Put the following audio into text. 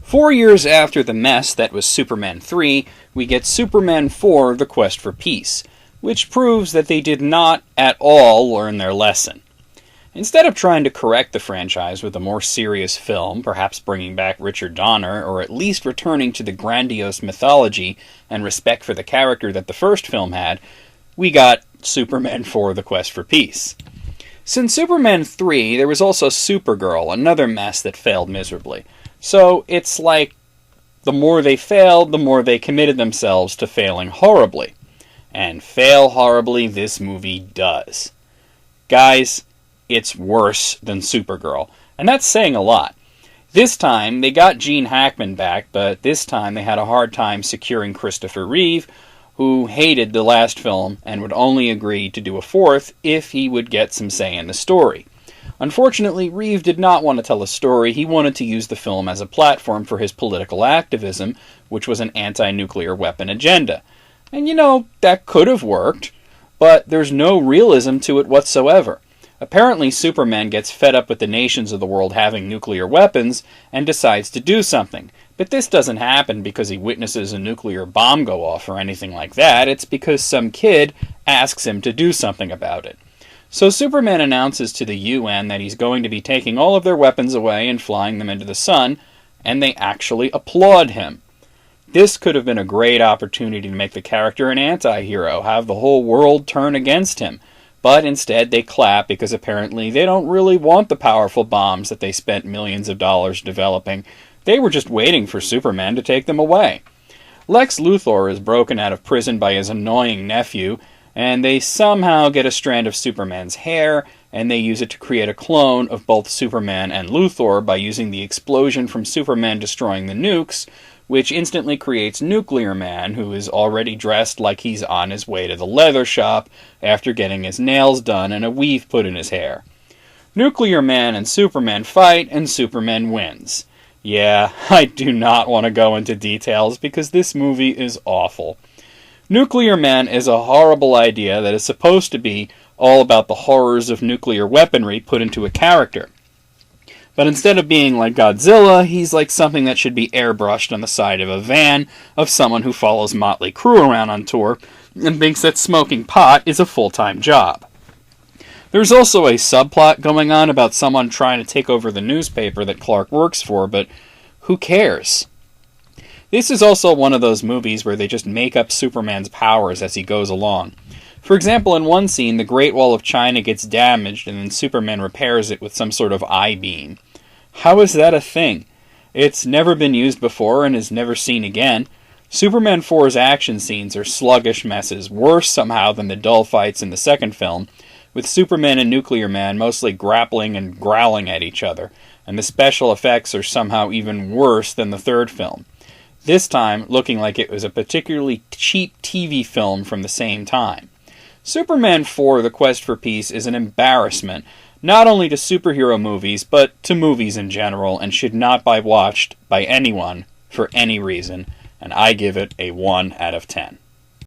4 years after the mess that was Superman 3, we get Superman 4, The Quest for Peace, which proves that they did not at all learn their lesson. Instead of trying to correct the franchise with a more serious film, perhaps bringing back Richard Donner, or at least returning to the grandiose mythology and respect for the character that the first film had, we got Superman 4, The Quest for Peace. Since Superman 3, there was also Supergirl, another mess that failed miserably. So it's like the more they failed, the more they committed themselves to failing horribly. And fail horribly this movie does. Guys, it's worse than Supergirl. And that's saying a lot. This time, they got Gene Hackman back, but this time they had a hard time securing Christopher Reeve, who hated the last film and would only agree to do a fourth if he would get some say in the story. Unfortunately, Reeve did not want to tell a story. He wanted to use the film as a platform for his political activism, which was an anti-nuclear weapon agenda. And that could have worked, but there's no realism to it whatsoever. Apparently, Superman gets fed up with the nations of the world having nuclear weapons and decides to do something. But this doesn't happen because he witnesses a nuclear bomb go off or anything like that. It's because some kid asks him to do something about it. So Superman announces to the UN that he's going to be taking all of their weapons away and flying them into the sun, and they actually applaud him. This could have been a great opportunity to make the character an anti-hero, have the whole world turn against him. But instead they clap because apparently they don't really want the powerful bombs that they spent millions of dollars developing. They were just waiting for Superman to take them away. Lex Luthor is broken out of prison by his annoying nephew, and they somehow get a strand of Superman's hair, and they use it to create a clone of both Superman and Luthor by using the explosion from Superman destroying the nukes, which instantly creates Nuclear Man, who is already dressed like he's on his way to the leather shop after getting his nails done and a weave put in his hair. Nuclear Man and Superman fight, and Superman wins. Yeah, I do not want to go into details because this movie is awful. Nuclear Man is a horrible idea that is supposed to be all about the horrors of nuclear weaponry put into a character. But instead of being like Godzilla, he's like something that should be airbrushed on the side of a van of someone who follows Motley Crue around on tour and thinks that smoking pot is a full-time job. There's also a subplot going on about someone trying to take over the newspaper that Clark works for, but who cares? This is also one of those movies where they just make up Superman's powers as he goes along. For example, in one scene, the Great Wall of China gets damaged and then Superman repairs it with some sort of I-beam. How is that a thing? It's never been used before and is never seen again. Superman 4's action scenes are sluggish messes, worse somehow than the dull fights in the second film, with Superman and Nuclear Man mostly grappling and growling at each other, and the special effects are somehow even worse than the third film. This time looking like it was a particularly cheap TV film from the same time. Superman 4, The Quest for Peace is an embarrassment, not only to superhero movies, but to movies in general, and should not be watched by anyone for any reason, and I give it a 1 out of 10.